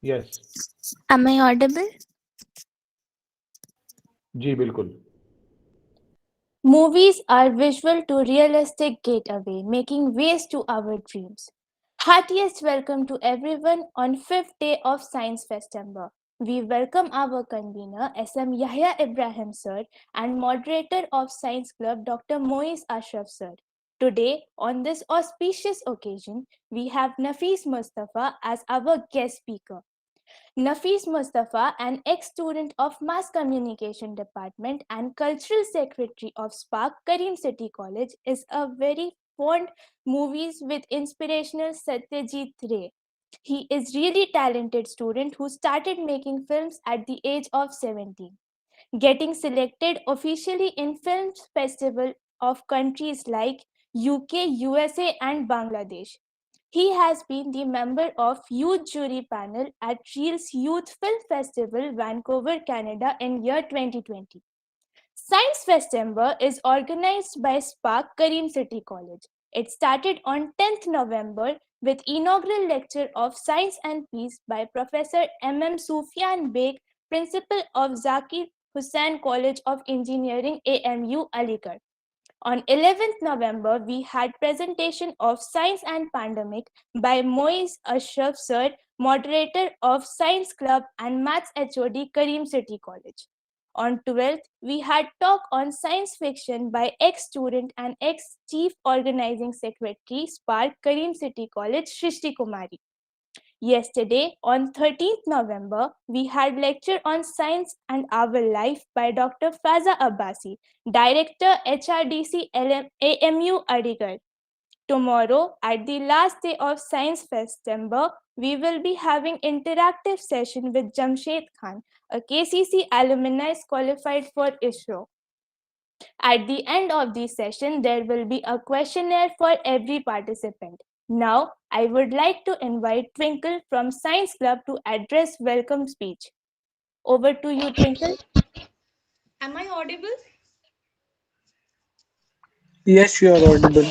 Yes. Am I audible? जी बिल्कुल. Movies are visual to realistic gateway, making ways to our dreams. Heartiest welcome to everyone on fifth day of Science Festember. We welcome our convener SM Yahya Ibrahim sir and moderator of Science Club Dr. Moiz Ashraf sir. Today, on this auspicious occasion, we have Nafis Mustafa as our guest speaker. Nafis Mustafa, an ex-student of Mass Communication Department and Cultural Secretary of SPArC, Karim City College, is a very fond movies with inspirational Satyajit Ray. He is really talented student who started making films at the age of 17, getting selected officially in film festival of countries like UK, USA and Bangladesh. He has been the member of Youth Jury Panel at Reel's Youth Film Festival, Vancouver, Canada in year 2020. Science Festember is organized by SPArC Karim City College. It started on 10th November with inaugural lecture of Science and Peace by Professor M. Sufyan Beg, principal of Zakir Hussain College of Engineering, AMU, Aligarh. On 11th November, we had presentation of Science and Pandemic by Moiz Ashraf Sir, moderator of Science Club and Maths HOD Karim City College. On 12th, we had talk on science fiction by ex-student and ex-chief organizing secretary SPArC Karim City College Shrishti Kumari. Yesterday, on 13th November, we had lecture on science and our life by Dr. Faza Abbasi, Director HRDC AMU Aligarh. Tomorrow, at the last day of Science Festember, we will be having interactive session with Jamshed Khan, a KCC alumni qualified for ISRO. At the end of the session, there will be a questionnaire for every participant. Now, I would like to invite Twinkle from Science Club to address welcome speech. Over to you, Twinkle. Am I audible? Yes, you are audible.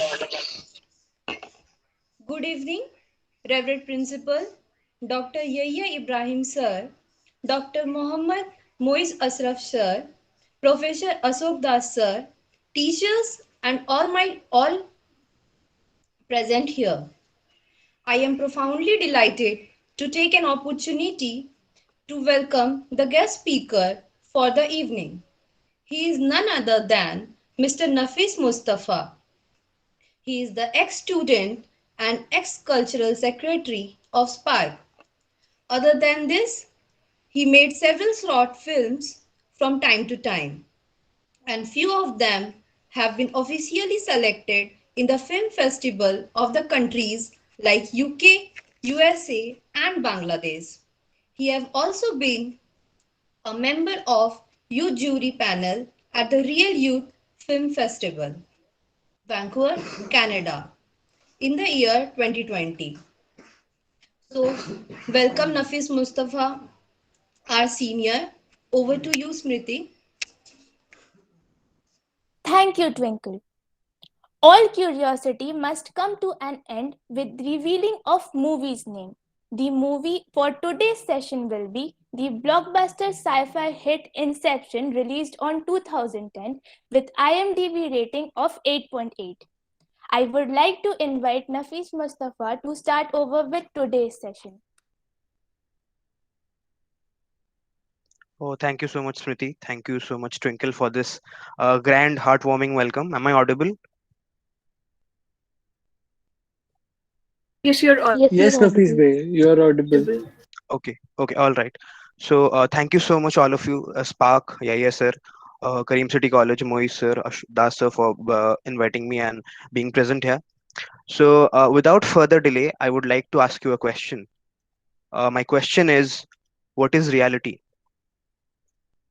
Good evening, Reverend Principal, Dr. Yahya Ibrahim Sir, Dr. Mohammad Moiz Asraf Sir, Professor Ashok Das Sir, teachers and all present here. I am profoundly delighted to take an opportunity to welcome the guest speaker for the evening. He is none other than Mr. Nafis Mustafa. He is the ex-student and ex-cultural secretary of SPArC. Other than this, he made several short films from time to time, and few of them have been officially selected in the film festival of the countries like UK, USA, and Bangladesh. He have also been a member of Youth Jury Panel at the Real Youth Film Festival, Vancouver, Canada, in the year 2020. So, welcome Nafis Mustafa, our senior. Over to you, Smriti. Thank you, Twinkle. All curiosity must come to an end with revealing of movie's name. The movie for today's session will be the blockbuster sci-fi hit Inception, released on 2010 with IMDb rating of 8.8. I would like to invite Nafis Mustafa to start over with today's session. Oh, thank you so much, Smriti. Thank you so much, Twinkle, for this grand, heartwarming welcome. Am I audible? Yes, you're Yes, Nafis audible. Bhai, you are audible. Okay, okay, all right. So, thank you so much, all of you, SPArC, Yaya sir, Kareem City College, Moise sir, Das sir, for inviting me and being present here. So, without further delay, I would like to ask you a question. My question is, what is reality?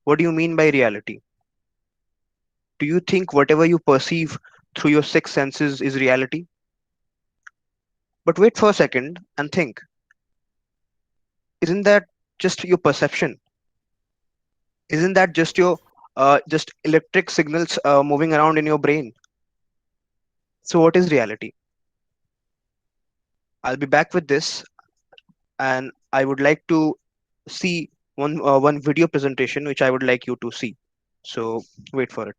What do you mean by reality? Do you think whatever you perceive through your six senses is reality? But wait for a second and think, isn't that just your perception? Isn't that just your just electric signals moving around in your brain? So what is reality? I'll be back with this. and I would like to see one video presentation which I would like you to see. So wait for it.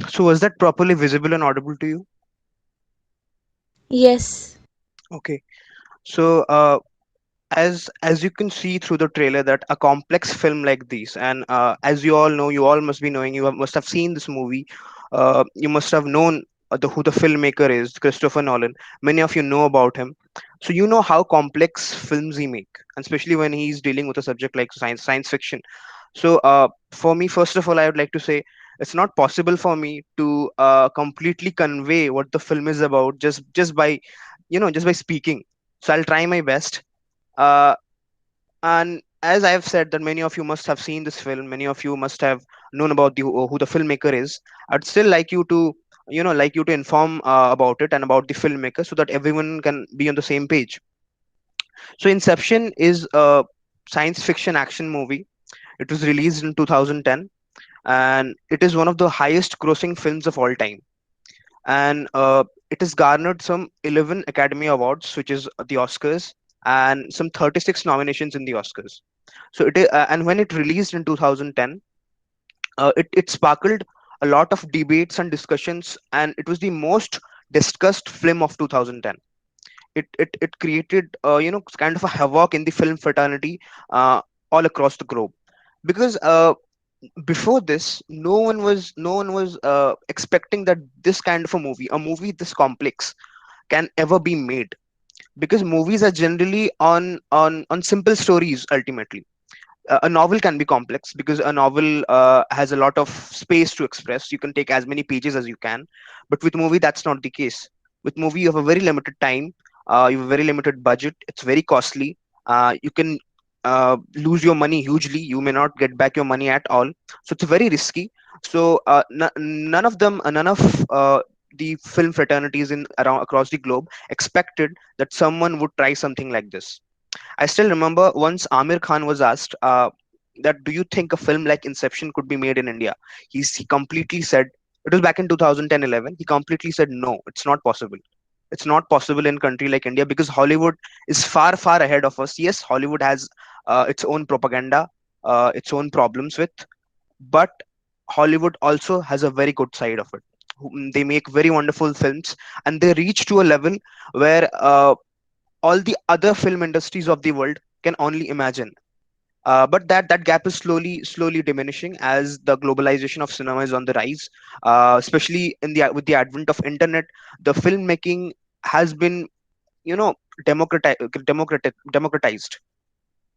So was that properly visible and audible to you? Yes. Okay. So as you can see through the trailer that a complex film like this, and as you all know, you all must be knowing, must have seen this movie, you must have known who the filmmaker is, Christopher Nolan. Many of you know about him, so you know how complex films he make, and especially when he's dealing with a subject like science fiction. So for me, first of all, I would like to say it's not possible for me to completely convey what the film is about just by just by speaking. So I'll try my best. uh, and as I have said that many of you must have seen this film, many of you must have known about who the filmmaker is. I'd still like you to inform about it and about the filmmaker so that everyone can be on the same page. So Inception is a science fiction action movie. It was released in 2010, and it is one of the highest grossing films of all time. And it has garnered some 11 Academy Awards, which is the Oscars, and some 36 nominations in the Oscars. So and when it released in 2010, it sparkled a lot of debates and discussions, and it was the most discussed film of 2010. It created kind of a havoc in the film fraternity uh, all across the globe, because before this no one was expecting that this kind of a movie this complex can ever be made, because movies are generally on simple stories ultimately. A novel can be complex because a novel has a lot of space to express. You can take as many pages as you can, but with movie that's not the case. With movie you have a very limited time, you have a very limited budget, it's very costly. You can lose your money hugely, you may not get back your money at all, so it's very risky. So none of them none of the film fraternities in around across the globe expected that someone would try something like this. I still remember once Amir Khan was asked that do you think a film like Inception could be made in India? He completely said, it was back in 2010-11. He completely said no, it's not possible. It's not possible in country like India because Hollywood is far far ahead of us. Yes, Hollywood has its own propaganda, its own problems with, but Hollywood also has a very good side of it. They make very wonderful films, and they reach to a level where all the other film industries of the world can only imagine. But that gap is slowly diminishing as the globalization of cinema is on the rise. Especially in the with the advent of internet, the filmmaking has been you know democratized,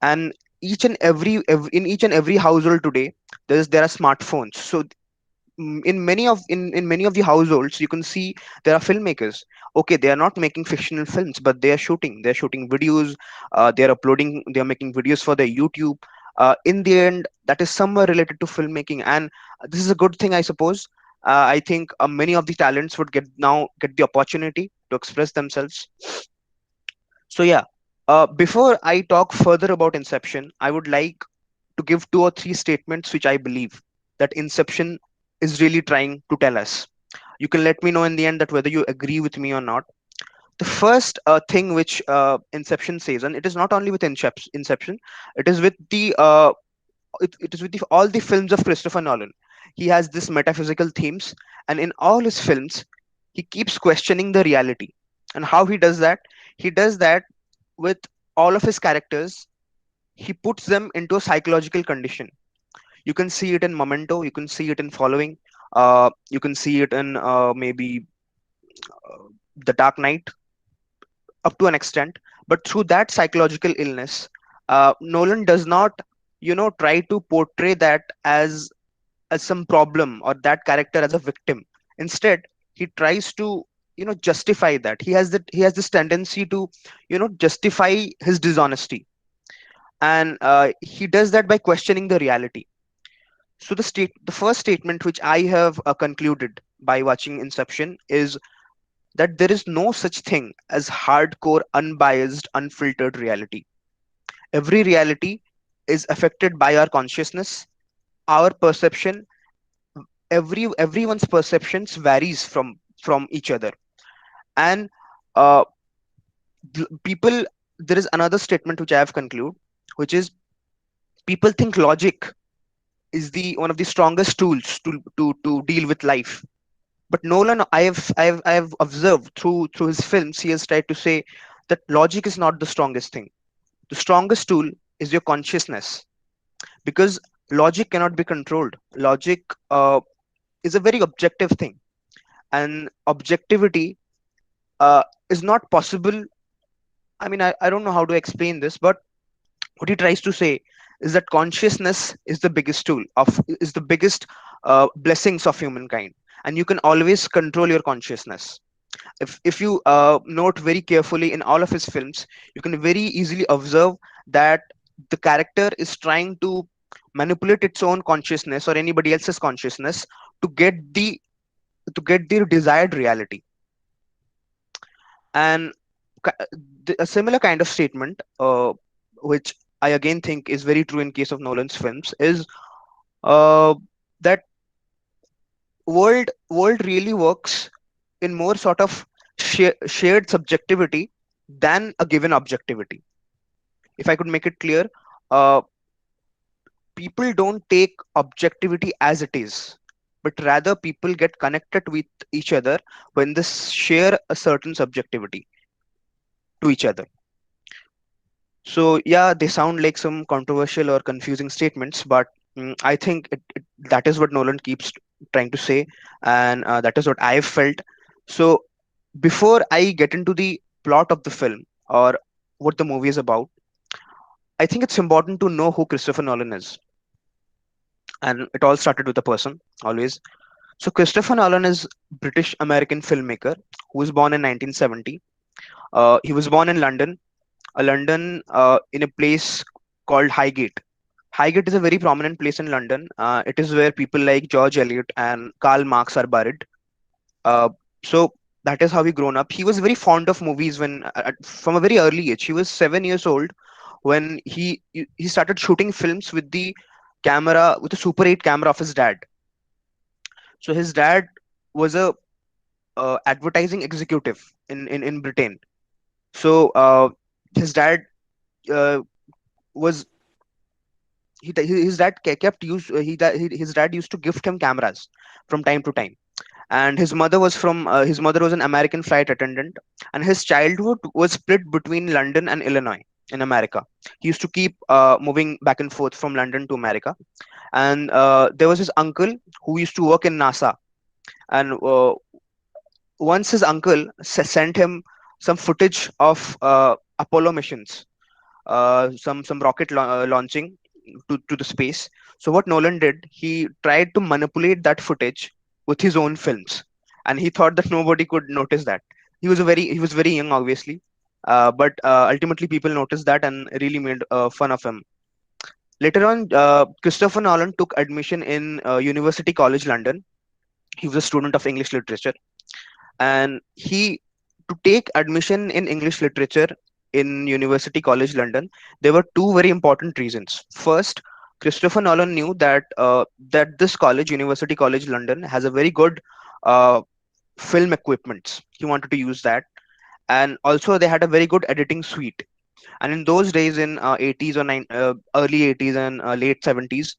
and in each and every household today there are smartphones. So in many of the households you can see there are filmmakers. Okay, they are not making fictional films, but they're shooting videos, they're making videos for their YouTube. In the end, that is somewhere related to filmmaking, and this is a good thing, I suppose. I think many of the talents would get the opportunity to express themselves. So yeah, before I talk further about Inception, I would like to give two or three statements which I believe that Inception is really trying to tell us. You can let me know in the end that whether you agree with me or not. The first thing which Inception says, and it is not only with Inception, it is with it is with all the films of Christopher Nolan. He has this metaphysical themes, and in all his films, he keeps questioning the reality. And how he does that? He does that with all of his characters. He puts them into a psychological condition. You can see it in Memento, you can see it in Following, you can see it in maybe The Dark Knight, up to an extent. But through that psychological illness, Nolan does not try to portray that as some problem or that character as a victim. Instead, he tries to justify that. He has this tendency to justify his dishonesty, and he does that by questioning the reality. So the first statement which I have concluded by watching Inception is that there is no such thing as hardcore, unbiased, unfiltered reality. Every reality is affected by our consciousness, our perception. Everyone's perceptions varies from each other, and uh, people. There is another statement which I have concluded, which is people think logic is the one of the strongest tools to deal with life. But Nolan, I have observed through his films, he has tried to say that logic is not the strongest thing. The strongest tool is your consciousness, because logic cannot be controlled. Logic is a very objective thing, and objectivity is not possible. I mean, I don't know how to explain this, but what he tries to say is that consciousness is the biggest tool of is the biggest blessings of humankind, and you can always control your consciousness. If you note very carefully in all of his films, you can very easily observe that the character is trying to manipulate its own consciousness or anybody else's consciousness to get their desired reality. And a similar kind of statement, which I again think is very true in case of Nolan's films, is uh, that world really works in more sort of shared subjectivity than a given objectivity. If I could make it clear, uh, people don't take objectivity as it is, but rather people get connected with each other when they share a certain subjectivity to each other. So yeah, they sound like some controversial or confusing statements, but I think that is what Nolan keeps trying to say, and that is what I've felt. So before I get into the plot of the film or what the movie is about, I think it's important to know who Christopher Nolan is, and it all started with a person, always. So Christopher Nolan is British American filmmaker who was born in 1970. He was born in London, in a place called Highgate. Highgate is a very prominent place in London. It is where people like George Eliot and Karl Marx are buried. Uh, so that is how he grown up. He was very fond of movies from a very early age. He was 7 years old when he started shooting films with the Super 8 camera of his dad. So his dad was a advertising executive in Britain. So his dad uh, was his dad kept use his dad used to gift him cameras from time to time, and his mother was an American flight attendant, and his childhood was split between London and Illinois in America. He used to keep moving back and forth from London to America, and there was his uncle who used to work in NASA, and once his uncle sent him some footage of Apollo missions, some rocket launching to the space. So what Nolan did, he tried to manipulate that footage with his own films, and he thought that nobody could notice that. He was very young, obviously, but ultimately people noticed that and really made fun of him. Later on, Christopher Nolan took admission in University College London. He was a student of English literature, and he to take admission in English literature in University College London, there were two very important reasons. First, Christopher Nolan knew that this college, University College London, has a very good uh, film equipment. He wanted to use that, and also they had a very good editing suite. And in those days, in 80s or early 80s and late 70s,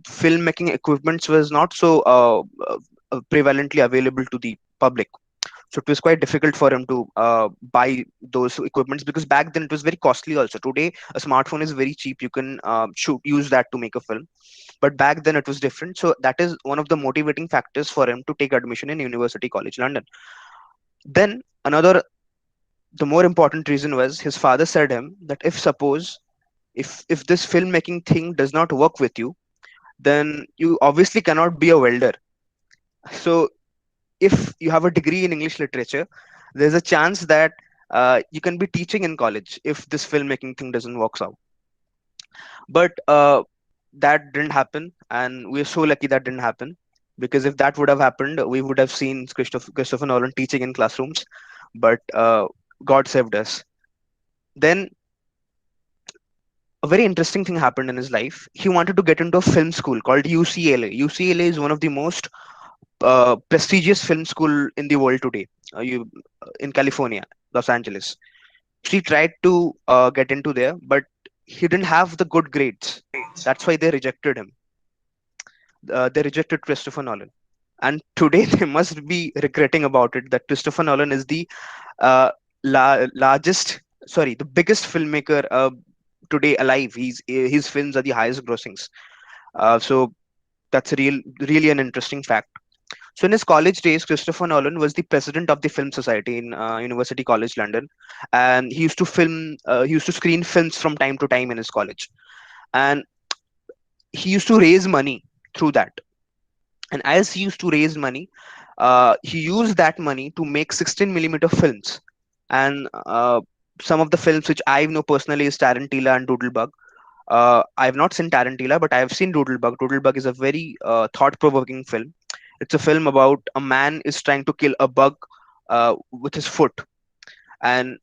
filmmaking equipments was not so prevalently available to the public. So it was quite difficult for him to buy those equipments, because back then it was very costly also. Today a smartphone is very cheap, you can use that to make a film, but back then it was different. So that is one of the motivating factors for him to take admission in University College London. Then another, the more important reason was his father said him that if suppose if this filmmaking thing does not work with you, then you obviously cannot be a welder. So if you have a degree in English literature, there's a chance that you can be teaching in college if this filmmaking thing doesn't work out. But that didn't happen, and we're so lucky that didn't happen, because if that would have happened, we would have seen Christopher Nolan teaching in classrooms. But God saved us. Then a very interesting thing happened in his life. He wanted to get into a film school called UCLA. UCLA is one of the most prestigious film school in the world today. In California, Los Angeles. He tried to get into there, but he didn't have the good grades. That's why they rejected him. They rejected Christopher Nolan, and today they must be regretting about it. That Christopher Nolan is the uh, largest, sorry, the biggest filmmaker today alive. His films are the highest grossings. So that's really an interesting fact. So in his college days, Christopher Nolan was the president of the Film Society in University College London, and he used to he used to screen films from time to time in his college, and he used to raise money through that. And as he used to raise money, he used that money to make 16 millimeter films. And some of the films which I know personally is Tarantula and Doodlebug. I have not seen Tarantula, but I have seen Doodlebug. Doodlebug is a very thought-provoking film. It's a film about a man is trying to kill a bug with his foot, and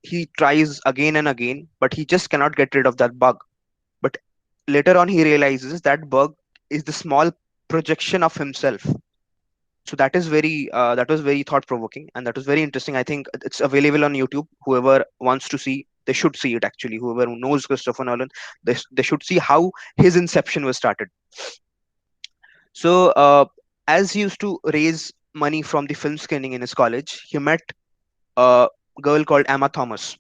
he tries again and again, but he just cannot get rid of that bug. But later on, he realizes that bug is the small projection of himself. So that was very thought provoking, and that was very interesting. I think it's available on YouTube. Whoever wants to see, they should see it. Actually, whoever knows Christopher Nolan, they should see how his inception was started. So as he used to raise money from the film screening in his college, he met a girl called Emma Thomas,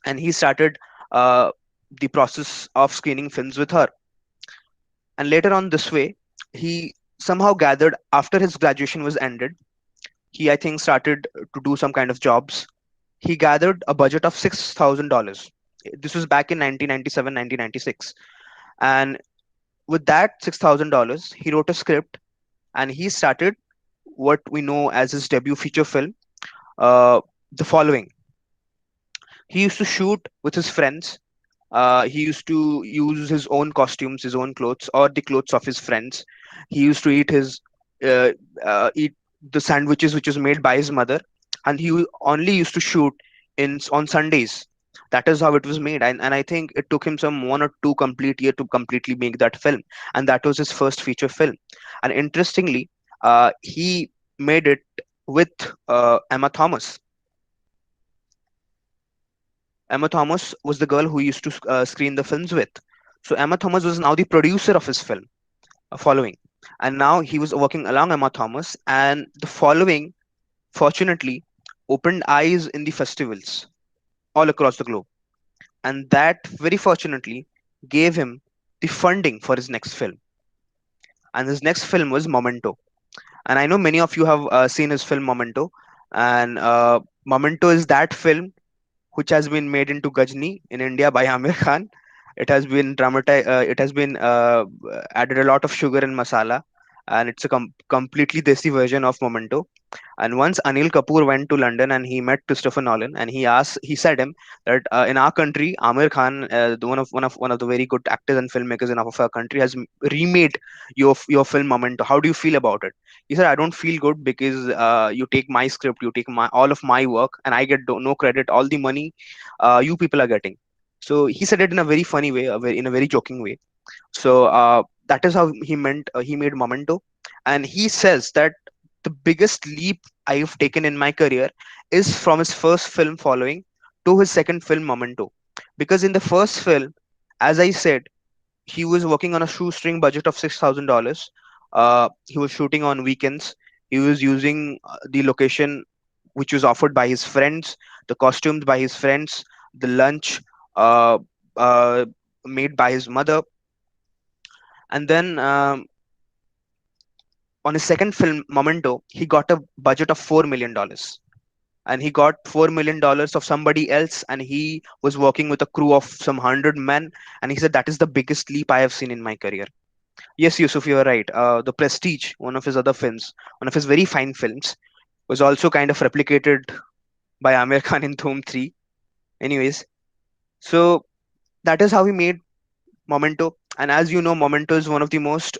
and he started uh, the process of screening films with her. And later on, this way, he somehow gathered, after his graduation was ended, he, I think, started to do some kind of jobs. He gathered a budget of $6,000. This was back in 1997, 1996. And with that $6,000, he wrote a script, and he started what we know as his debut feature film, uh, The Following. He used to shoot with his friends. He used to use his own costumes, his own clothes, or the clothes of his friends. He used to uh, eat the sandwiches which was made by his mother, and only used to shoot on Sundays. That is how it was made, and I think it took him some 1 or 2 complete year to completely make that film, and that was his first feature film. And interestingly, he made it with Emma Thomas. Emma Thomas was the girl who used to screen the films with. So Emma Thomas was now the producer of his film, Following, and now he was working along Emma Thomas. And the Following, fortunately, opened eyes in the festivals all across the globe, and that very fortunately gave him the funding for his next film. And his next film was Memento. And I know many of you have seen his film Memento, and Memento is that film which has been made into Gajni in India by Amir Khan. It has been dramatized. It has been added a lot of sugar and masala, and it's a completely desi version of Memento. And once Anil Kapoor went to London and he met Christopher Nolan, and he said him that in our country, Amir Khan, one of the very good actors and filmmakers in of our country, has remade your film Memento. How do you feel about it? He said, I don't feel good because you take my script, you take my all of my work, and I get no credit. All the money you people are getting. So he said it in a very funny way, in a very joking way. So that is how he made Memento, and he says that the biggest leap I've taken in my career is from his first film Following to his second film Memento, because in the first film, as I said, he was working on a shoestring budget of $6,000. He was shooting on weekends. He was using the location which was offered by his friends, the costumes by his friends, the lunch uh, uh, made by his mother, and then on his second film, Memento, he got a budget of $4 million, and he got $4 million of somebody else, and he was working with a crew of some 100 men, and he said that is the biggest leap I have seen in my career. Yes, Yusuf, you are right. The Prestige, one of his other films, one of his very fine films, was also kind of replicated by Amir Khan in Dhoom 3. Anyways, so that is how he made Memento. And as you know, Memento is one of the most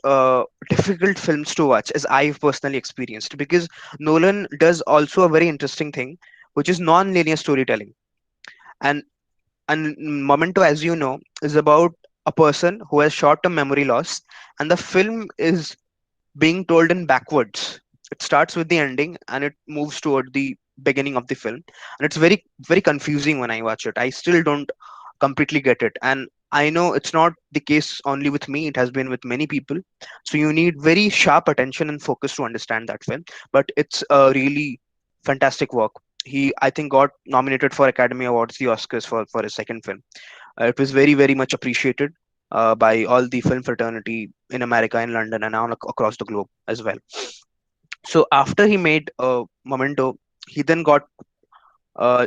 difficult films to watch, as I've personally experienced, because Nolan does also a very interesting thing, which is non-linear storytelling. And Memento, as you know, is about a person who has short-term memory loss, and the film is being told in backwards. It starts with the ending and it moves toward the beginning of the film, and it's very very confusing when I watch it. I still don't completely get it, and I know it's not the case only with me. It has been with many people. So you need very sharp attention and focus to understand that film. But it's a really fantastic work. He, I think, got nominated for Academy Awards, the Oscars, for his second film. It was very, very much appreciated by all the film fraternity in America, in London, and across the globe as well. So after he made Memento, he then got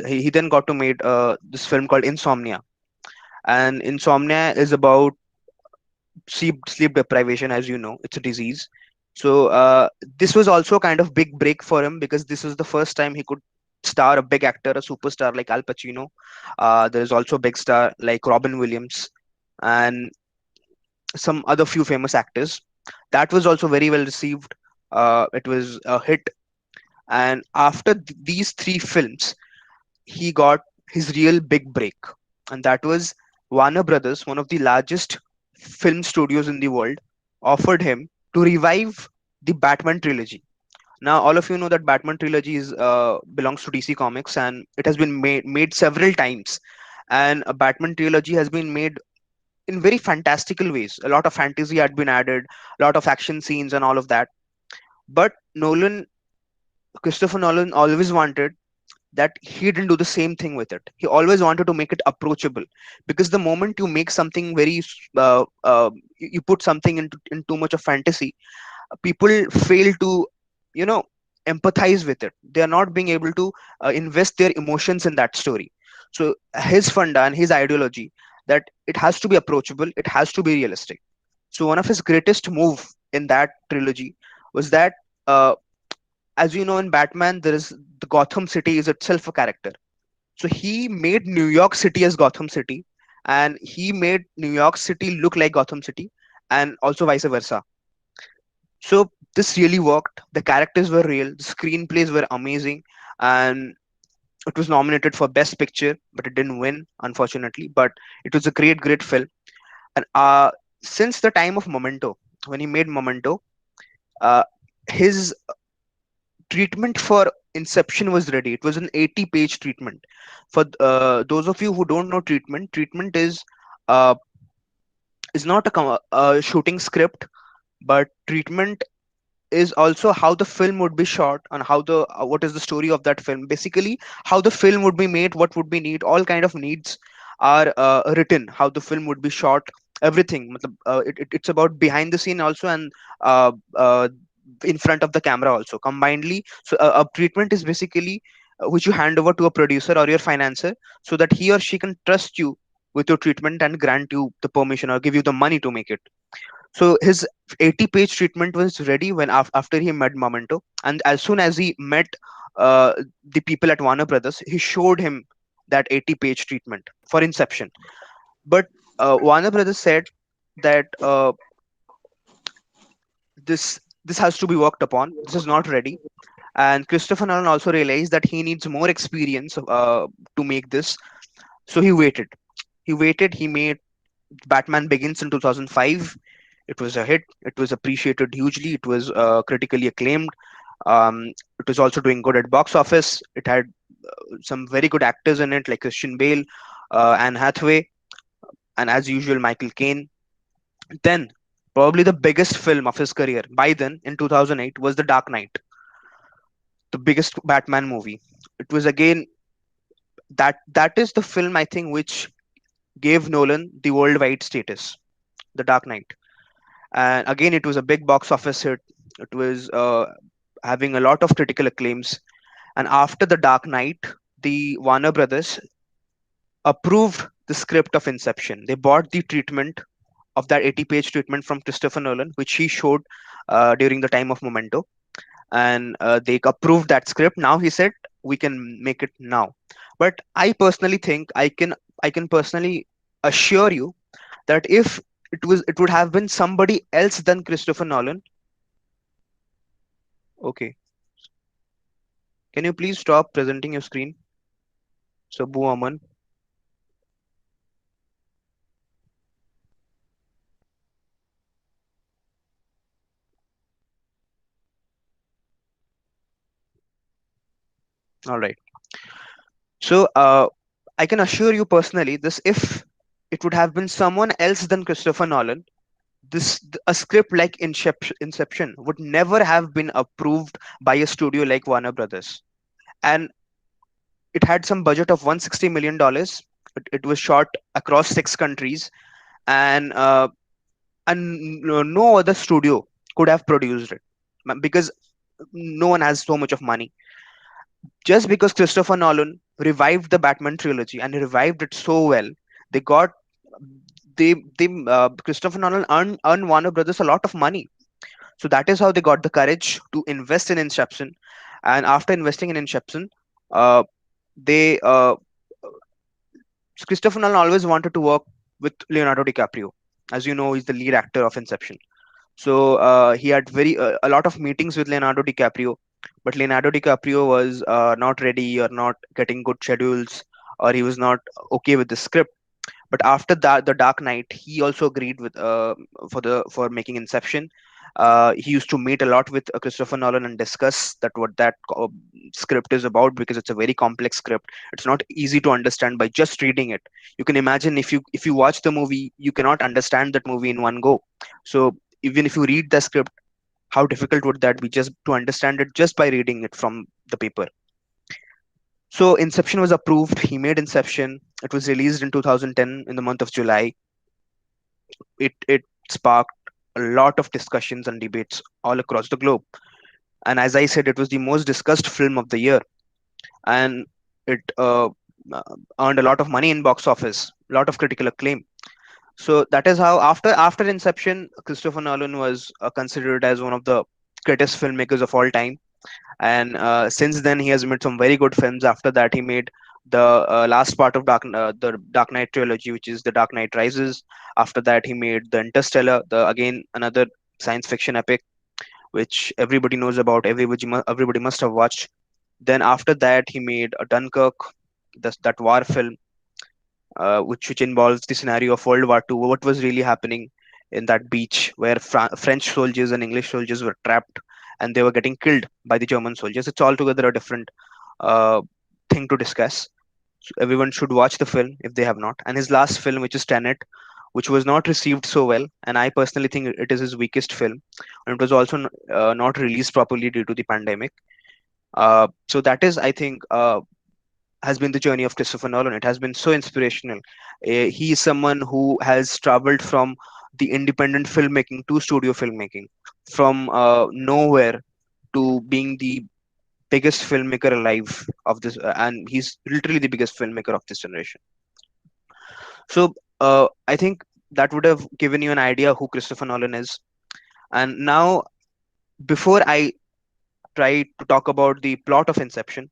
he then got to made this film called Insomnia, and Insomnia is about sleep deprivation. As you know, it's a disease. So this was also kind of big break for him, because this was the first time he could star a big actor, a superstar like Al Pacino. There is also a big star like Robin Williams and some other few famous actors. That was also very well received. It was a hit, and after these three films, he got his real big break, and that was Warner Brothers, one of the largest film studios in the world, offered him to revive the Batman trilogy. Now, all of you know that Batman trilogy is belongs to DC Comics, and it has been made several times. And a Batman trilogy has been made in very fantastical ways. A lot of fantasy had been added, a lot of action scenes, and all of that. But Christopher Nolan, always wanted that he didn't do the same thing with it. He always wanted to make it approachable, because the moment you make something very, you put something in too much of fantasy, people fail to, you know, empathize with it. They are not being able to invest their emotions in that story. So his funda and his ideology, that it has to be approachable, it has to be realistic. So one of his greatest move in that trilogy was that, uh, as you know, in Batman, there is the Gotham City is itself a character. So he made New York City as Gotham City, and he made New York City look like Gotham City, and also vice versa. So this really worked. The characters were real, the screenplays were amazing, and it was nominated for Best Picture, but it didn't win, unfortunately. But it was a great, great film. And since the time of Memento, when he made Memento, uh, his treatment for Inception was ready. It was an 80-page treatment. For those of you who don't know treatment, treatment uh, is not a shooting script, but treatment is also how the film would be shot, and how the what is the story of that film, basically how the film would be made, what would be need, all kind of needs are written, how the film would be shot, everything. It's about behind the scene also, and uh, uh, in front of the camera also combinedly. So a treatment is basically which you hand over to a producer or your financer, so that he or she can trust you with your treatment and grant you the permission or give you the money to make it. So his 80-page treatment was ready when after he met Memento, and as soon as he met uh, the people at Warner Brothers, he showed him that 80-page treatment for Inception. But Warner Brothers said that this has to be worked upon. This is not ready. And Christopher Nolan also realized that he needs more experience to make this. So he waited. He waited. He made Batman Begins in 2005. It was a hit. It was appreciated hugely. It was critically acclaimed. It was also doing good at box office. It had some very good actors in it, like Christian Bale, Anne Hathaway, and as usual, Michael Caine. Then, probably the biggest film of his career by then in 2008 was The Dark Knight, the biggest Batman movie. It was again that is the film, I think, which gave Nolan the worldwide status. The Dark Knight, and again it was a big box office hit. It was having a lot of critical acclaims. And after The Dark Knight, the Warner Brothers approved the script of Inception. They bought the treatment of that 80-page treatment from Christopher Nolan, which he showed during the time of Memento, and they approved that script. Now he said we can make it now. But I personally think I can personally assure you that if it would have been somebody else than Christopher Nolan. Okay, can you please stop presenting your screen, Sabu Aman? All right. So I can assure you personally, this if it would have been someone else than Christopher Nolan, a script like Inception would never have been approved by a studio like Warner Brothers. And it had some budget of $160 million. It was shot across 6 countries, and no other studio could have produced it, because no one has so much of money. Just because Christopher Nolan revived the Batman trilogy and he revived it so well, they got they Christopher Nolan earned Warner Brothers a lot of money. So that is how they got the courage to invest in Inception. And after investing in Inception, uh, they Christopher Nolan always wanted to work with Leonardo DiCaprio. As you know, he's the lead actor of Inception. So he had a lot of meetings with Leonardo DiCaprio, but Leonardo DiCaprio was not ready or not getting good schedules, or he was not okay with the script. But after that, the Dark Knight, he also agreed with for making Inception. He used to meet a lot with Christopher Nolan and discuss that what that script is about, because it's a very complex script. It's not easy to understand by just reading it. You can imagine, if you watch the movie, you cannot understand that movie in one go. So even if you read the script, how difficult would that be just to understand it just by reading it from the paper? So Inception was approved. He made Inception. It was released in 2010 in the month of July. It sparked a lot of discussions and debates all across the globe. And as I said, it was the most discussed film of the year, and it uh, earned a lot of money in box office, a lot of critical acclaim. So that is how, after Inception, Christopher Nolan was considered as one of the greatest filmmakers of all time. And since then, he has made some very good films. After that, he made the last part of the Dark Knight trilogy, which is the Dark Knight Rises. After that, he made the Interstellar, the again another science fiction epic, which everybody knows about. Everybody must have watched. Then after that, he made a Dunkirk, that war film, which involves the scenario of World War II. What was really happening in that beach where French soldiers and English soldiers were trapped and they were getting killed by the German soldiers. It's altogether a different uh, thing to discuss. So everyone should watch the film if they have not. And his last film, which is Tenet, which was not received so well, and I personally think it is his weakest film, and it was also not released properly due to the pandemic. So that is, I think, has been the journey of Christopher Nolan. It has been so inspirational. He is someone who has traveled from the independent filmmaking to studio filmmaking, from nowhere to being the biggest filmmaker alive of this, and he's literally the biggest filmmaker of this generation. So I think that would have given you an idea who Christopher Nolan is. And now, before I try to talk about the plot of Inception,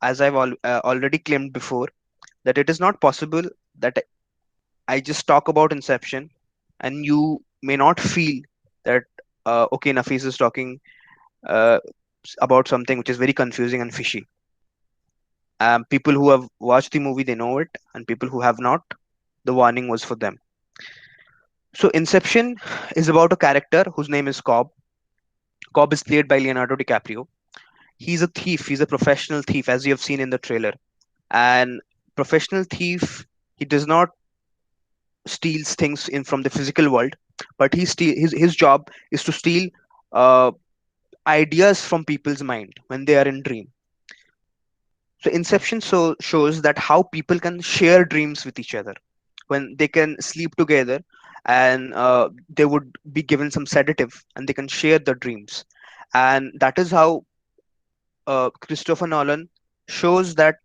as I've already claimed before, that it is not possible that I just talk about Inception and you may not feel that, okay, Nafis is talking uh, about something which is very confusing and fishy. People who have watched the movie, they know it, and people who have not, the warning was for them. So Inception is about a character whose name is Cobb. Cobb is played by Leonardo DiCaprio. He's a thief. He's a professional thief, as you have seen in the trailer. And professional thief, he does not steals things in from the physical world, but his job is to steal uh, ideas from people's mind when they are in dream. So Inception shows that how people can share dreams with each other when they can sleep together, and they would be given some sedative and they can share the dreams. And that is how Christopher Nolan shows that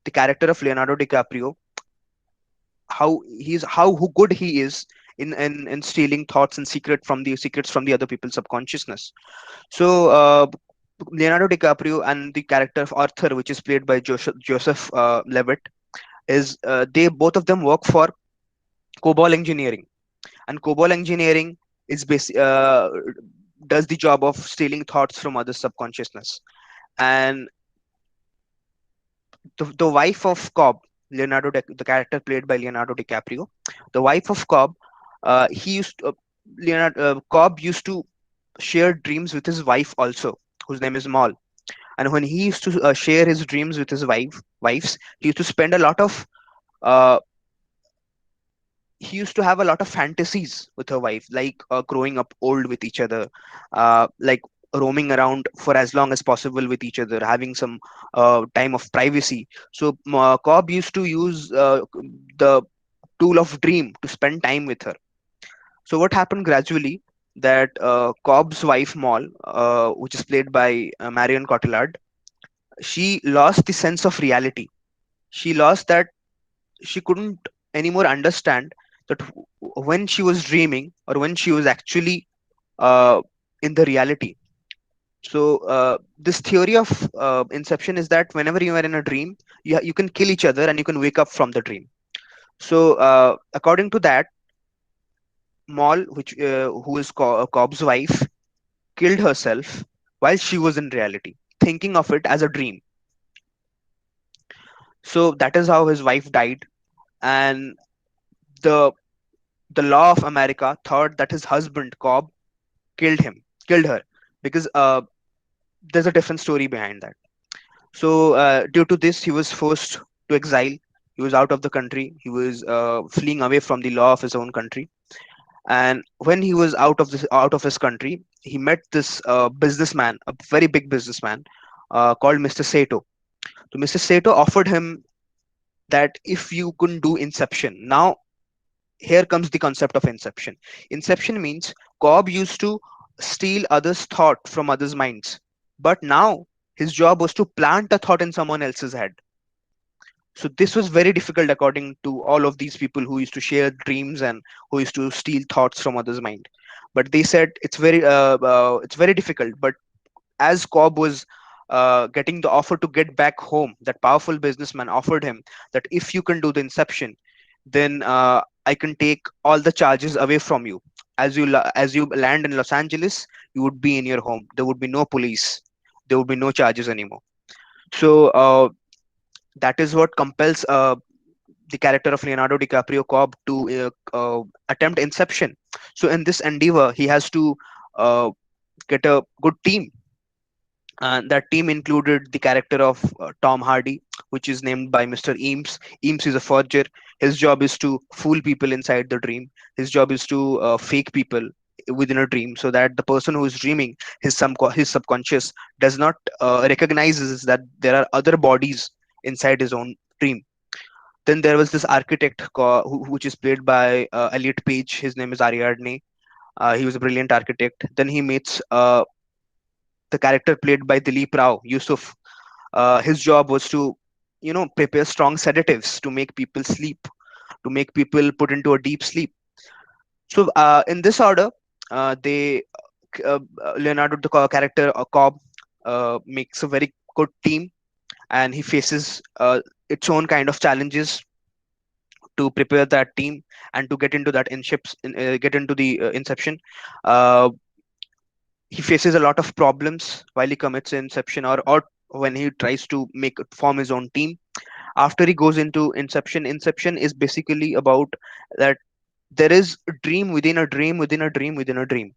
the character of Leonardo DiCaprio, how good he is in stealing thoughts and secrets from the other people's subconsciousness. So Leonardo DiCaprio and the character of Arthur, which is played by Joseph Levitt, is they both of them work for COBOL Engineering. And COBOL engineering is does the job of stealing thoughts from others' subconsciousness. And the wife of Cobb, the character played by Leonardo DiCaprio, the wife of Cobb, he used to, Cobb used to share dreams with his wife also, whose name is Maul. And when he used to share his dreams with his wives, he used to spend a lot of uh, he used to have a lot of fantasies with her wife, like growing up old with each other, like roaming around for as long as possible with each other, having some time of privacy. So Cobb used to use the tool of dream to spend time with her. So what happened gradually, that Cobb's wife Moll, which is played by Marion Cotillard, she lost the sense of reality. She lost that. She couldn't anymore understand that when she was dreaming or when she was actually uh, in the reality. So this theory of inception is that whenever you are in a dream, you can kill each other and you can wake up from the dream. So according to that, Moll, who is Cobb's wife, killed herself while she was in reality, thinking of it as a dream. So that is how his wife died. And the the law of America thought that his husband Cobb killed her, because there's a different story behind that. So due to this, he was forced to exile. He was out of the country. He was fleeing away from the law of his own country. And when he was out of his country, he met this businessman, a very big businessman, called Mr. Sato. So Mr. Sato offered him that if you couldn't do inception. Now here comes the concept of inception. Inception means Cobb used to steal others' thought from others' minds, but now his job was to plant a thought in someone else's head. So this was very difficult, according to all of these people who used to share dreams and who used to steal thoughts from others' mind. But they said it's very difficult. But as Cobb was getting the offer to get back home, that powerful businessman offered him that if you can do the inception, then I can take all the charges away from you. As you land in Los Angeles, you would be in your home. There would be no police. There would be no charges anymore. So that is what compels the character of Leonardo DiCaprio, Cobb, to attempt inception. So in this endeavor, he has to uh, get a good team, and that team included the character of Tom Hardy, which is named by Mr. Eames. Eames is a forger. His job is to fool people inside the dream. His job is to fake people within a dream, so that the person who is dreaming, his subconscious does not recognizes that there are other bodies inside his own dream. Then there was this architect which is played by Elliot Page. His name is Ariadne. He was a brilliant architect. Then he meets the character played by Dilip Rao, Yusuf. His job was to, prepare strong sedatives to make people sleep, to make people put into a deep sleep. So in this order, they Leonardo character Cobb makes a very good team, and he faces its own kind of challenges to prepare that team and to get into that get into the inception. Uh, he faces a lot of problems while he commits inception, or when he tries to make form his own team. After he goes into inception is basically about that there is a dream within a dream within a dream within a dream.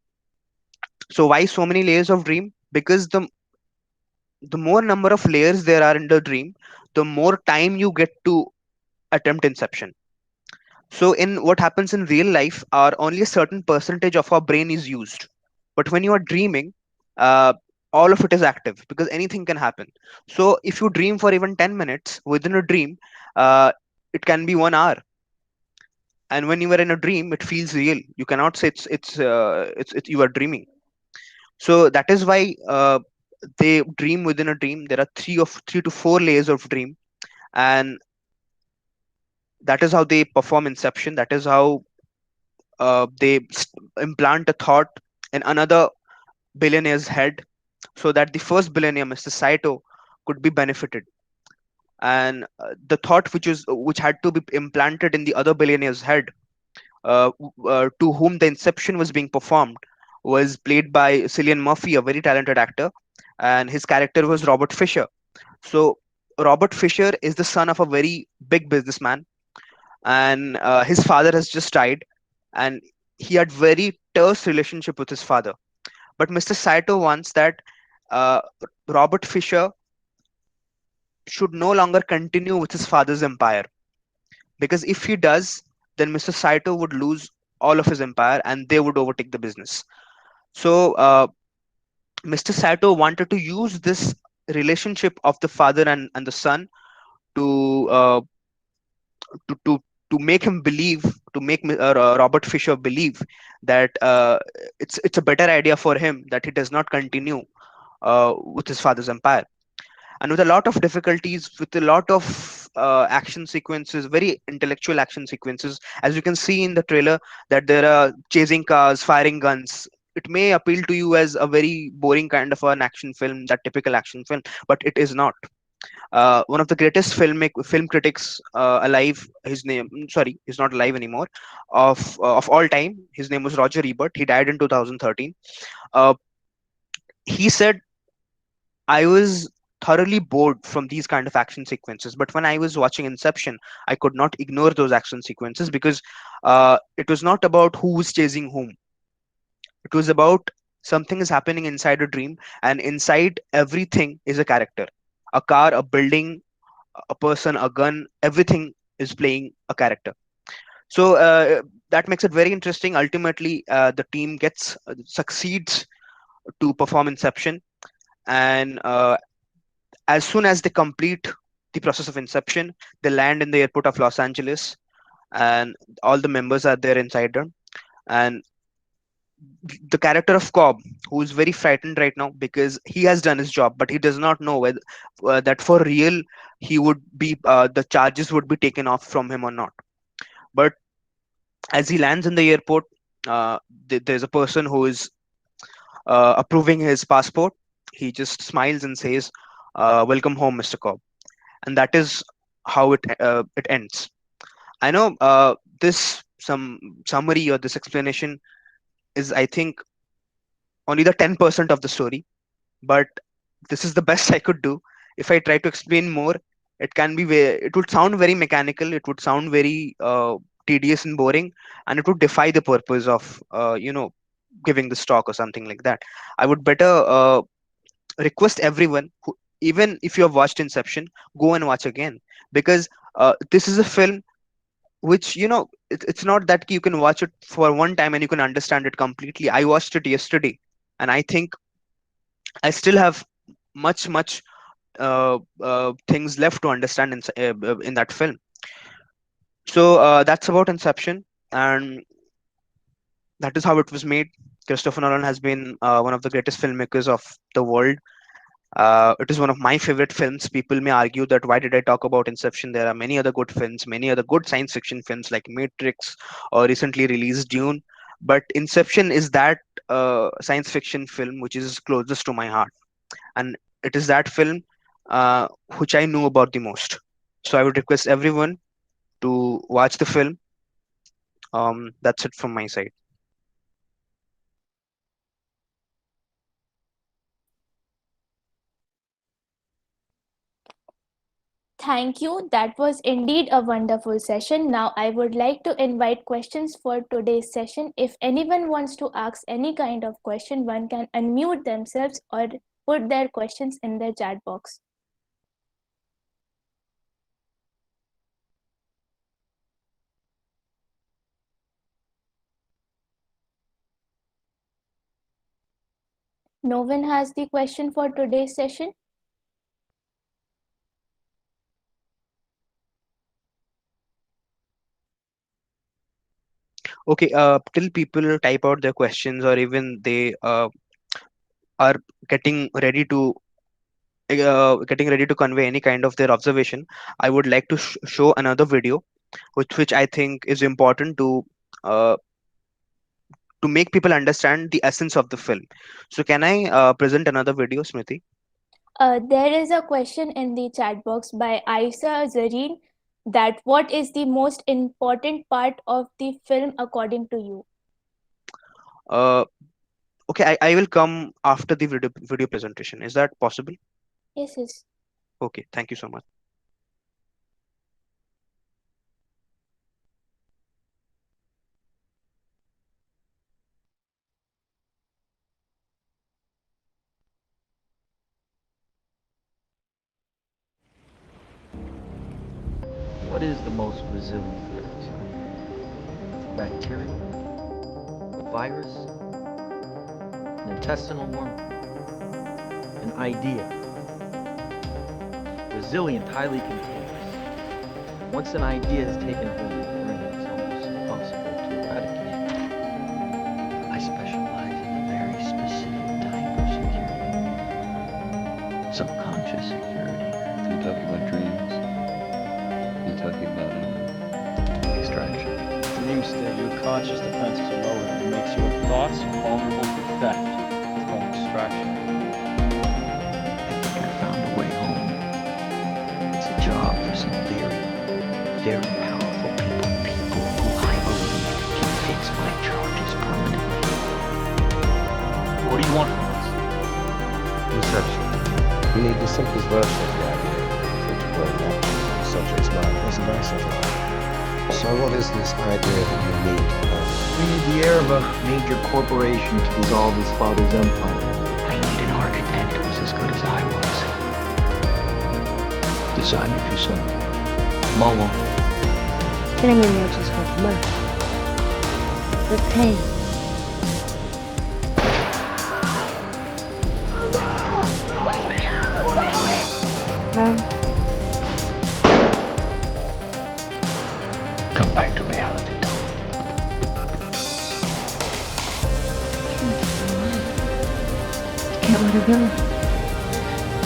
So why so many layers of dream? Because the more number of layers there are in the dream, the more time you get to attempt inception. So in what happens in real life, are only a certain percentage of our brain is used. But when you are dreaming, uh, all of it is active because anything can happen. So if you dream for even 10 minutes within a dream, uh, it can be 1 hour. And when you are in a dream, it feels real. You cannot say it's you are dreaming. So that is why they dream within a dream. There are 3 to 4 layers of dream, and that is how they perform inception. That is how implant a thought in another billionaire's head, so that the first billionaire, Mr. Saito, could be benefited. And the thought which had to be implanted in the other billionaire's head, to whom the inception was being performed was played by Cillian Murphy, a very talented actor, and his character was Robert Fisher. So Robert Fisher is the son of a very big businessman, and his father has just died, and he had very terse relationship with his father. But Mr. Saito wants that uh, Robert Fisher should no longer continue with his father's empire, because if he does, then Mr. Saito would lose all of his empire and they would overtake the business. So Mr. Sato wanted to use this relationship of the father and the son to to to to make him believe, to make Robert Fisher believe that it's a better idea for him that he does not continue with his father's empire. And with a lot of difficulties, with a lot of action sequences, very intellectual action sequences, as you can see in the trailer, that there are chasing cars, firing guns. It may appeal to you as a very boring kind of an action film, that typical action film, but it is not. One of the greatest film critics alive, his name, sorry, he's not alive anymore, of all time. His name was Roger Ebert. He died in 2013. Uh, he said, I was thoroughly bored from these kind of action sequences, but when I was watching Inception, I could not ignore those action sequences, because it was not about who was chasing whom. It was about something is happening inside a dream, and inside everything is a character, a car, a building, a person, a gun, everything is playing a character. So that makes it very interesting. Ultimately, the team gets succeeds to perform Inception, and as soon as they complete the process of Inception, they land in the airport of Los Angeles, and all the members are there inside them. And the character of Cobb, who is very frightened right now because he has done his job, but he does not know whether that for real he would be the charges would be taken off from him or not. But as he lands in the airport, there's a person who is approving his passport. He just smiles and says, "Welcome home, Mr. Cobb," and that is how it ends. I know this some summary or this explanation is, I think, only the 10% of the story, but this is the best I could do. If I try to explain more, it would sound very mechanical. It would sound very tedious and boring, and it would defy the purpose of giving this talk or something like that. I would better request everyone who, even if you have watched Inception, go and watch again, because this is a film which it's not that you can watch it for one time and you can understand it completely. I watched it yesterday, and I think I still have much things left to understand in that film. So that's about Inception, and that is how it was made. Christopher Nolan has been one of the greatest filmmakers of the world. It is one of my favorite films. People may argue that why did I talk about Inception? There are many other good films, many other good science fiction films like Matrix or recently released Dune. But Inception is that science fiction film which is closest to my heart, and it is that film which I know about the most. So I would request everyone to watch the film. That's it from my side. Thank you. That was indeed a wonderful session. Now, I would like to invite questions for today's session. If anyone wants to ask any kind of question, one can unmute themselves or put their questions in the chat box. No one has the question for today's session? Okay, till people type out their questions or even they are getting ready to convey any kind of their observation, I would like to show another video, which I think is important uh, to make people understand the essence of the film. So can I present another video, Smriti? There is a question in the chat box by Aisa Zareen. That what is the most important part of the film according to you? Uh, okay, I will come after the video presentation. Is that possible? Yes, yes. Okay, thank you so much. What is the most resilient parasite? Bacteria? A virus? An intestinal worm? An idea? Resilient, highly contagious. Once an idea has taken hold of your brain, it's almost impossible to eradicate. I specialize in a very specific type of security. Subconscious security. You talking about dreams? You talking about extraction? Dream state, your conscious defenses are lowered. It makes your thoughts vulnerable to theft. It's called extraction. I think I found a way home. It's a job for some very powerful people who I believe can fix my charges permanently. What do you want from us? Reception. We need the simplest version of the idea. To blow up the subject's mind. Wasn't very simple. So what is this idea that you need? We need the heir of a major corporation to dissolve his father's empire. I need an architect who's as good as I was. Designer do something. Molo. Killing animals is hard work. The pain. Come back to reality, Tom. Can't let her go.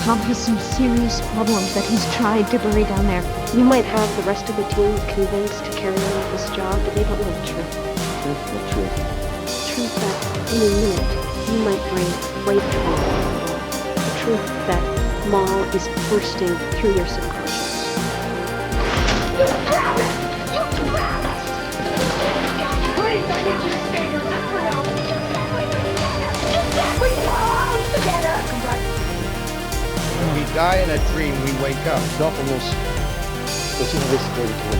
Tom has some serious problems that he's tried to bury down there. You might have the rest of the team convinced to carry on with this job, but they don't know the truth. What truth? The truth that any minute you might bring right home. The truth that Maul is bursting through your subconscious. When we die in a dream, we wake up. Nothingness. But you know this is where you can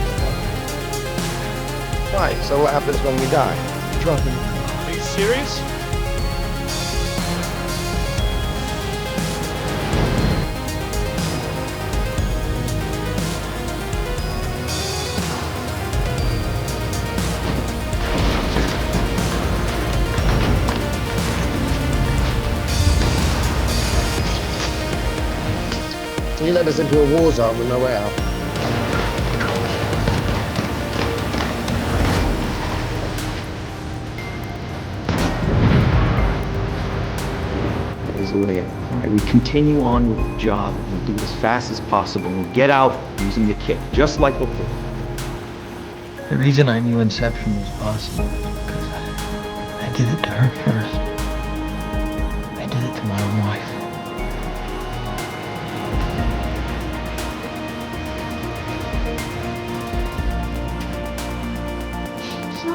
Right, so what happens when we die? dropping. Are you serious? You led us into a war zone with no way out. Is the way out. All right, we continue on with the job. We'll do it as fast as possible. We'll get out using the kit, just like before. The reason I knew Inception was possible is because I did it to her first. I did it to my own wife.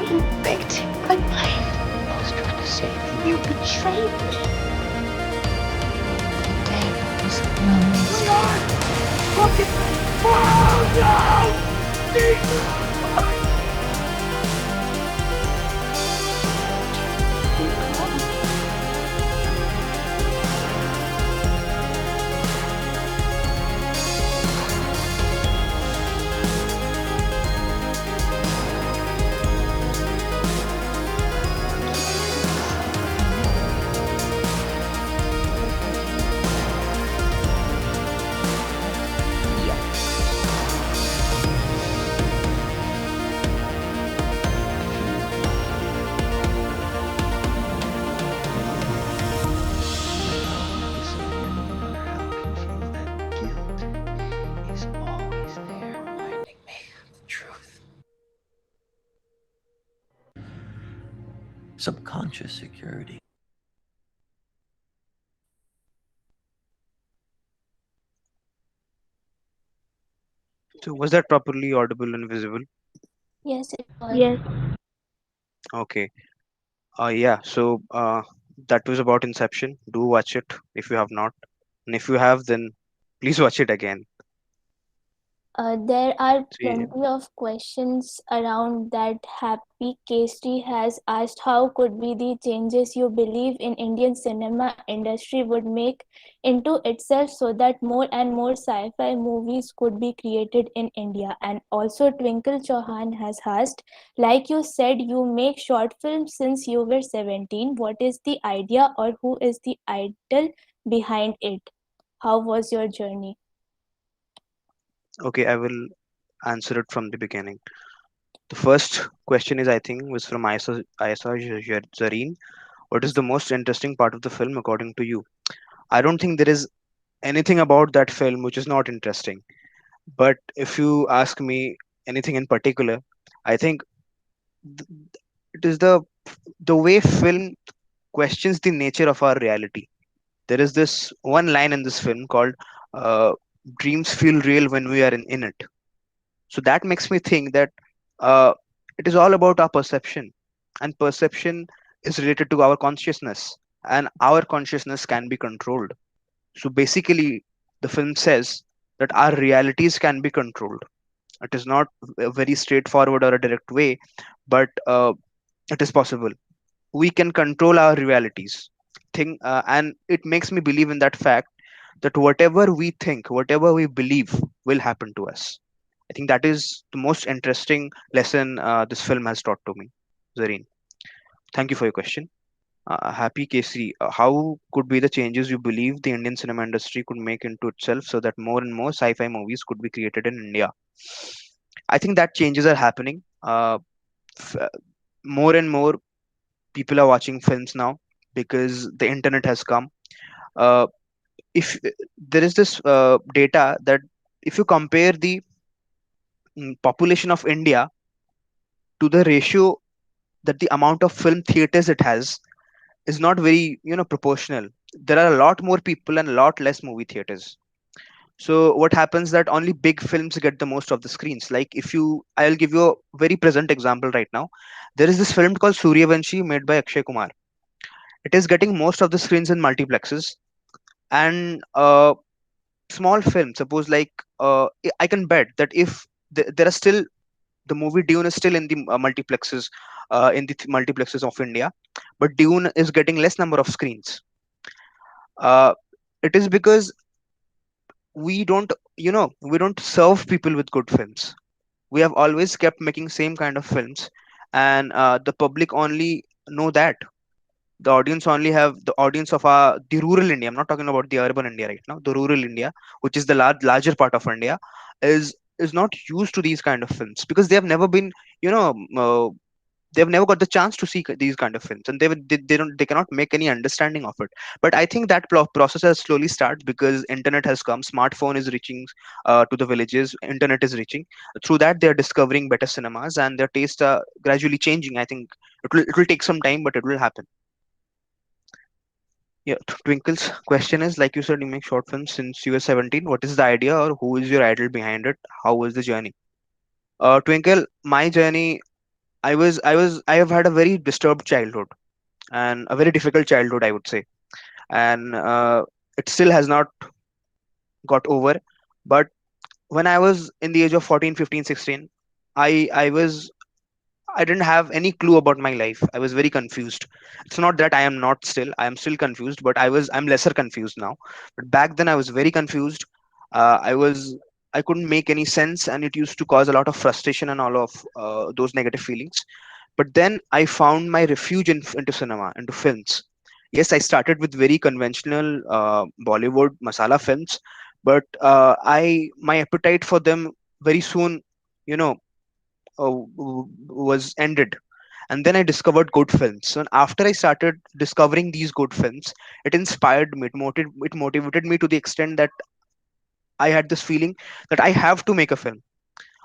You begged my life. I was trying to save you. You betrayed me. Today was the last. Subconscious security. So was that properly audible and visible? Yes, it was. Yes. Okay. Yeah. So that was about Inception. Do watch it if you have not, and if you have, then please watch it again. There are So yeah. plenty of questions around that. Happy Kestri has asked how could be the changes you believe in Indian cinema industry would make into itself so that more and more sci-fi movies could be created in India. And also Twinkle Chauhan has asked, like you said, you make short films since you were 17. What is the idea or who is the idol behind it? How was your journey? Okay, I will answer it from the beginning. The first question is, I think, was from Isa Zareen. What is the most interesting part of the film according to you? I don't think there is anything about that film which is not interesting. But if you ask me anything in particular, I think th- it is the way film questions the nature of our reality. There is this one line in this film called uh, "Dreams feel real when we are in it." So that makes me think that uh, it is all about our perception, and perception is related to our consciousness, and our consciousness can be controlled. So basically, the film says that our realities can be controlled. It is not a very straightforward or a direct way, but it is possible. We can control our realities. And it makes me believe in that fact that whatever we think, whatever we believe, will happen to us. I think that is the most interesting lesson this film has taught to me. Zareen, thank you for your question. Happy Casey, how could be the changes you believe the Indian cinema industry could make into itself so that more and more sci-fi movies could be created in India? I think that changes are happening. F- uh, More and more people are watching films now because the internet has come. Uh, if there is this data that if you compare the population of India to the ratio that the amount of film theaters it has is not very proportional. There are a lot more people and a lot less movie theaters. So what happens that only big films get the most of the screens. Like if you, I'll give you a very present example right now. There is this film called Suryavanshi made by Akshay Kumar. It is getting most of the screens in multiplexes, and small film, suppose like I can bet that if there are still, the movie Dune is still in the multiplexes, multiplexes of India, but Dune is getting less number of screens. uh, it is because we don't serve people with good films. We have always kept making same kind of films, and the public only know that. The audience only have the audience of the rural India. I'm not talking about the urban India right now. The rural India, which is the larger part of India, is not used to these kind of films because they have never been, you know uh, they've never got the chance to see these kind of films, and they cannot make any understanding of it. But I think that process has slowly started because internet has come, smartphone is reaching to the villages, internet is reaching. Through that, they are discovering better cinemas, and their tastes are gradually changing. I think it will take some time, but it will happen. Yeah, Twinkle's question is, like you said, you make short films since you were 17. What is the idea, or who is your idol behind it? How was the journey? Twinkle, my journey, I have had a very disturbed childhood and a very difficult childhood, I would say. And it still has not got over. But when I was in the age of 14, 15, 16, I was I didn't have any clue about my life. I was very confused. It's not that I am not still. I am still confused, but I'm lesser confused now. But back then I was very confused. I couldn't make any sense, and it used to cause a lot of frustration and all of those negative feelings. But then I found my refuge into cinema, into films. Yes, I started with very conventional Bollywood masala films, but I my appetite for them very soon, you know, was ended. And then I discovered good films. So after I started discovering these good films, it inspired me. It motivated me to the extent that I had this feeling that I have to make a film.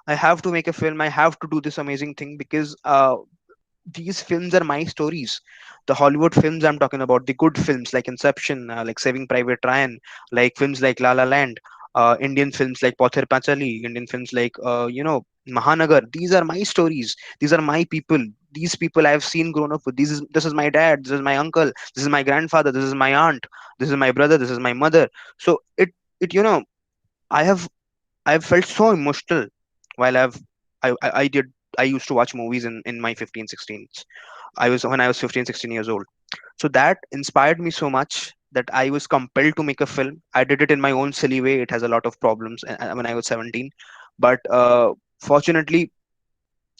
I have to make a film. I have to do this amazing thing because these films are my stories. The Hollywood films I'm talking about, the good films like Inception, like Saving Private Ryan, like films like La La Land. Indian films like Pothir Pachali, Indian films like Mahanagar. These are my stories. These are my people. These people I have seen grown up with. This is my dad. This is my uncle. This is my grandfather. This is my aunt. This is my brother. This is my mother. So it I have I've felt so emotional while I did I used to watch movies in my 15 16s. I was 15 16 years old. So that inspired me so much that I was compelled to make a film. I did it in my own silly way. It has a lot of problems when I was 17, but fortunately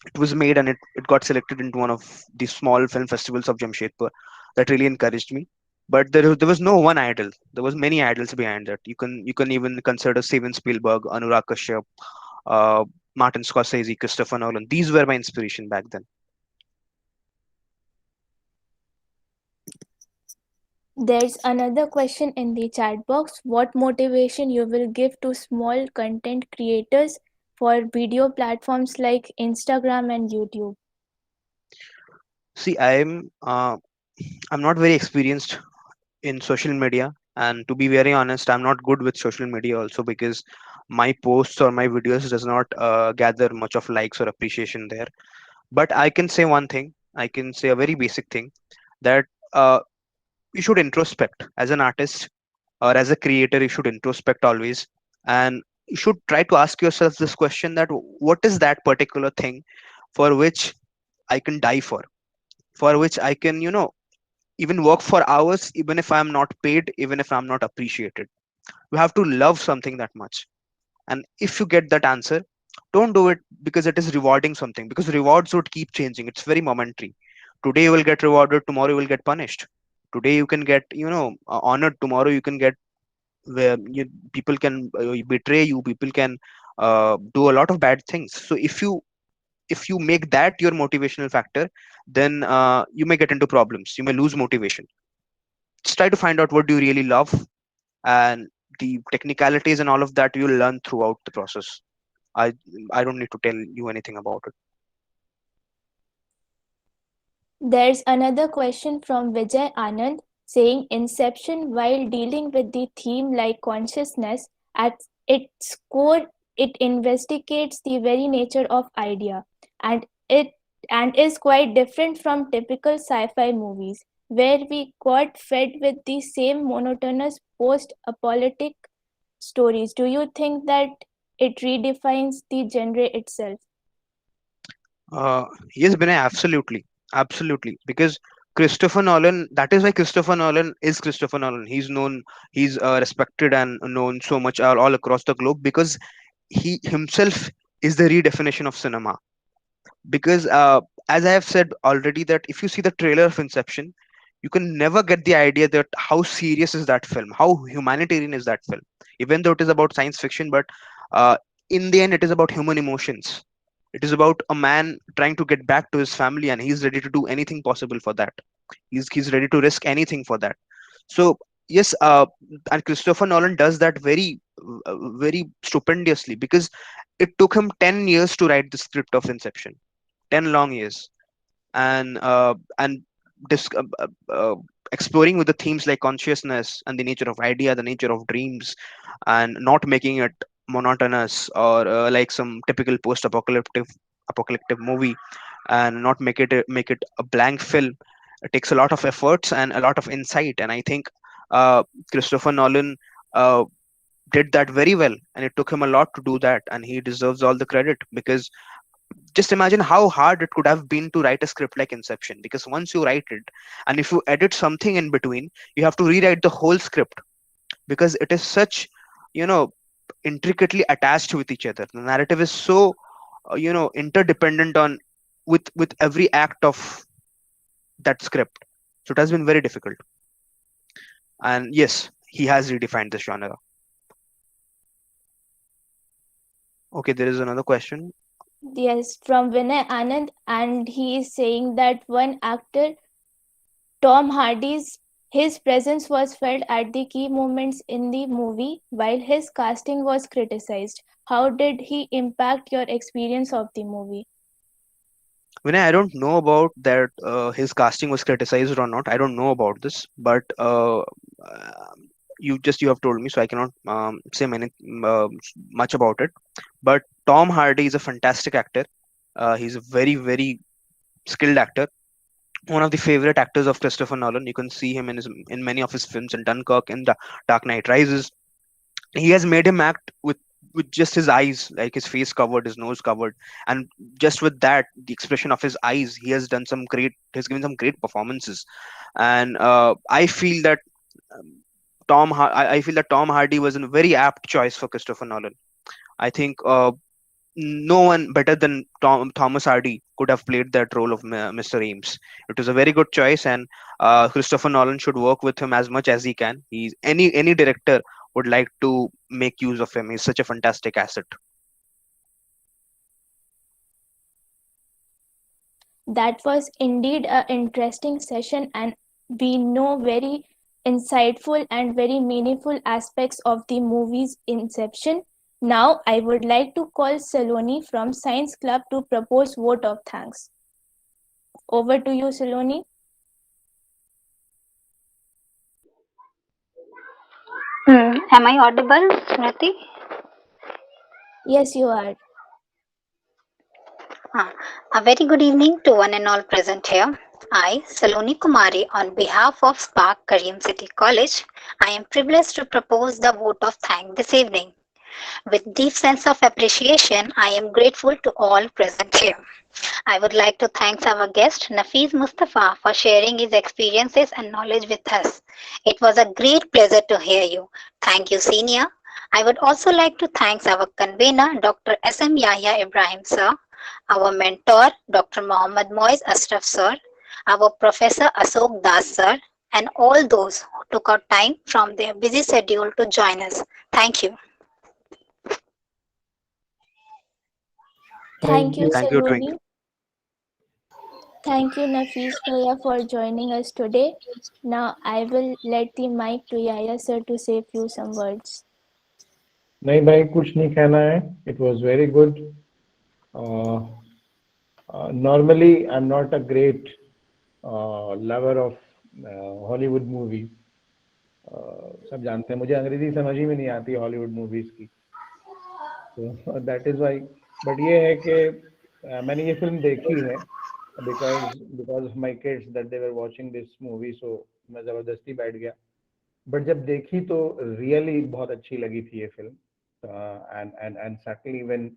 it was made, and it got selected into one of the small film festivals of Jamshedpur. That really encouraged me. But there was no one idol. There was many idols behind that. You can even consider Steven Spielberg, Anurag Kashyap, uh, Martin Scorsese, Christopher Nolan. These were my inspiration back then. There's another question in the chat box. What motivation you will give to small content creators for video platforms like Instagram and YouTube? See, I'm not very experienced in social media, and to be very honest, I'm not good with social media also, because my posts or my videos does not gather much of likes or appreciation there. But I can say one thing. I can say a very basic thing, that uh, you should introspect as an artist or as a creator. You should introspect always, and you should try to ask yourself this question: that what is that particular thing for which I can die for which I can even work for hours, even if I'm not paid, even if I'm not appreciated. You have to love something that much. And if you get that answer, don't do it because it is rewarding something, because rewards would keep changing. It's very momentary. Today you will get rewarded, tomorrow you will get punished. Today you can get honored, tomorrow you can get where people can betray you, people can do a lot of bad things. So if you make that your motivational factor, then you may get into problems, you may lose motivation. Just try to find out what do you really love, and the technicalities and all of that you'll learn throughout the process. I i don't need to tell you anything about it. There's another question from Vijay Anand saying Inception, while dealing with the theme like consciousness, at its core, it investigates the very nature of idea, and it and is quite different from typical sci-fi movies, where we got fed with the same monotonous post-apocalyptic stories. Do you think that it redefines the genre itself? uh, yes, Binay, absolutely, absolutely, because Christopher Nolan, that is why Christopher Nolan is Christopher Nolan. He's known, he's respected and known so much all across the globe, because he himself is the redefinition of cinema. Because as I have said already, that if you see the trailer of Inception, you can never get the idea that how serious is that film, how humanitarian is that film. Even though it is about science fiction, but uh, in the end it is about human emotions. It is about a man trying to get back to his family, and he's ready to do anything possible for that. He's ready to risk anything for that. So yes, and Christopher Nolan does that very stupendously, because it took him 10 years to write the script of Inception. 10 long years. And dis- uh, uh, uh, exploring with the themes like consciousness and the nature of idea, the nature of dreams, and not making it monotonous or like some typical post apocalyptic movie, and not make it a blank film. It takes a lot of efforts and a lot of insight, and I think Christopher Nolan uh, did that very well, and it took him a lot to do that, and he deserves all the credit. Because just imagine how hard it could have been to write a script like Inception, because once you write it, and if you edit something in between, you have to rewrite the whole script, because it is such you know intricately attached with each other. The narrative is so interdependent on with every act of that script. So it has been very difficult, and yes, he has redefined the genre. Okay, there is another question. Yes, from Vinay Anand, and he is saying that one actor, Tom Hardy's, his presence was felt at the key moments in the movie, while his casting was criticized. How did he impact your experience of the movie? Vinay, I don't know about that. His casting was criticized or not. I don't know about this, but you have told me, so I cannot say much about it. But Tom Hardy is a fantastic actor. He's a very skilled actor, one of the favorite actors of Christopher Nolan. You can see him in many of his films, in Dunkirk, in the Dark Knight Rises. He has made him act with just his eyes, like his face covered, his nose covered, and just with that, the expression of his eyes, he has done some great. He's given some great performances, and I feel that I feel that Tom Hardy was a very apt choice for Christopher Nolan. I think no one better than Thomas Hardy could have played that role of Mr. Ames. It was a very good choice, and Christopher Nolan should work with him as much as he can. He's any director would like to make use of him. He's such a fantastic asset. That was indeed an interesting session, and we know very insightful and very meaningful aspects of the movie's inception. Now, I would like to call Saloni from Science Club to propose vote of thanks. Over to you, Saloni. Am I audible, Smriti? Yes, you are. A very good evening to one and all present here. I, Saloni Kumari, on behalf of SPArC Karim City College, I am privileged to propose the vote of thanks this evening. With deep sense of appreciation, I am grateful to all present here. I would like to thank our guest Nafis Mustafa for sharing his experiences and knowledge with us. It was a great pleasure to hear you. Thank you, Senior. I would also like to thank our convener, Dr. S.M. Yahya Ibrahim Sir, our mentor, Dr. Mohammad Moiz Ashraf Sir, our Professor Asok Das Sir, and all those who took out time from their busy schedule to join us. Thank you. Thank you, Thank you, Saloni. Twinkle. Thank you, Nafis Bhaiya, for joining us today. Now, I will let the mic to Yahya sir to say few some words. नहीं भाई कुछ नहीं कहना है. It was very good. Normally I'm not a great lover of Hollywood movies. सब जानते हैं मुझे अंग्रेजी समझ ही में नहीं आती हॉलीवुड मूवीज की, तो दैट इज वाई. बट ये है कि मैंने ये फिल्म देखी है because of my kids that they were watching this movie, so मैं ज़बरदस्ती बैठ गया. बट जब देखी तो रियली बहुत अच्छी लगी थी ये film. And certainly when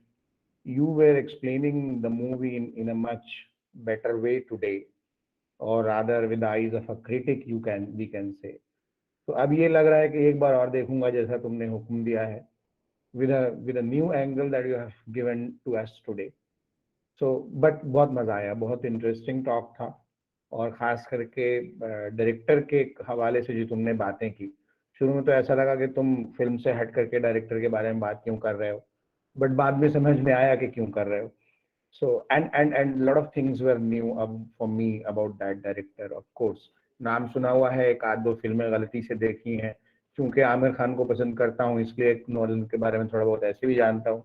you were explaining the movie in a much better way today, or rather with the eyes of a critic, we can say. तो अब ये लग रहा है कि एक बार और देखूंगा जैसा तुमने हुक्म दिया है, with a new angle that you have given to us today. So but बहुत मजा आया, बहुत इंटरेस्टिंग टॉक था, और खास करके डायरेक्टर के हवाले से जो तुमने बातें की. शुरू में तो ऐसा लगा कि तुम फिल्म से हट करके डायरेक्टर के बारे में बात क्यों कर रहे हो, बट बाद में समझ में आया कि क्यों कर रहे हो. So and lot of things were new for me about that director. Of course नाम सुना हुआ है, एक आध दो फिल्में गलती से देखी हैं, क्योंकि आमिर खान को पसंद करता हूँ इसलिए नोलन के बारे में थोड़ा बहुत ऐसे भी जानता हूँ.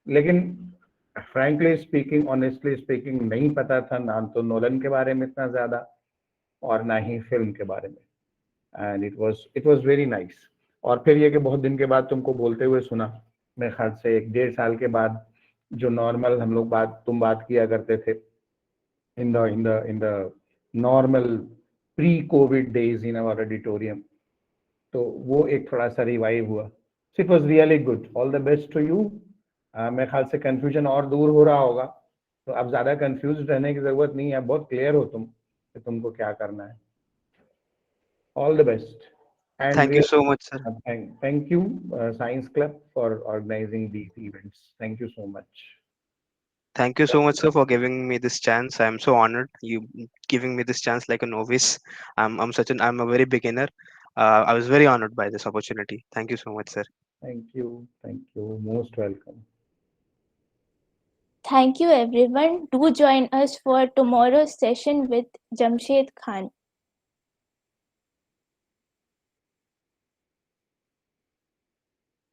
लेकिन frankly speaking, honestly speaking, नहीं पता था नाम तो नोलन के बारे में इतना ज़्यादा और ना ही फिल्म के बारे में. And it was very nice. और फिर ये कि बहुत दिन के बाद तुमको बोलते हुए सुना, मेरे ख्याल से 1.5 साल के बाद, जो नॉर्मल हम लोग तुम बात किया करते थे in the normal pre-COVID days in our auditorium, तो वो एक थोड़ा सा रिवाइव हुआ. So it was really good. All the best to you. मेरे ख्याल से कंफ्यूजन और दूर हो रहा होगा, तो अब ज्यादा कंफ्यूज रहने की जरूरत नहीं है, बहुत क्लियर हो तुम कि तुमको क्या करना है. All the best. And Thank you so much, sir. thank you, Science Club, for organizing these events. Thank you so much. Thank you so much, sir, for giving me this chance. I'm so honored you giving me this chance like a novice. I'm a very beginner. I was very honored by this opportunity. Thank you so much, sir. Thank you. Most welcome. Thank you, everyone. Do join us for tomorrow's session with Jamshed Khan.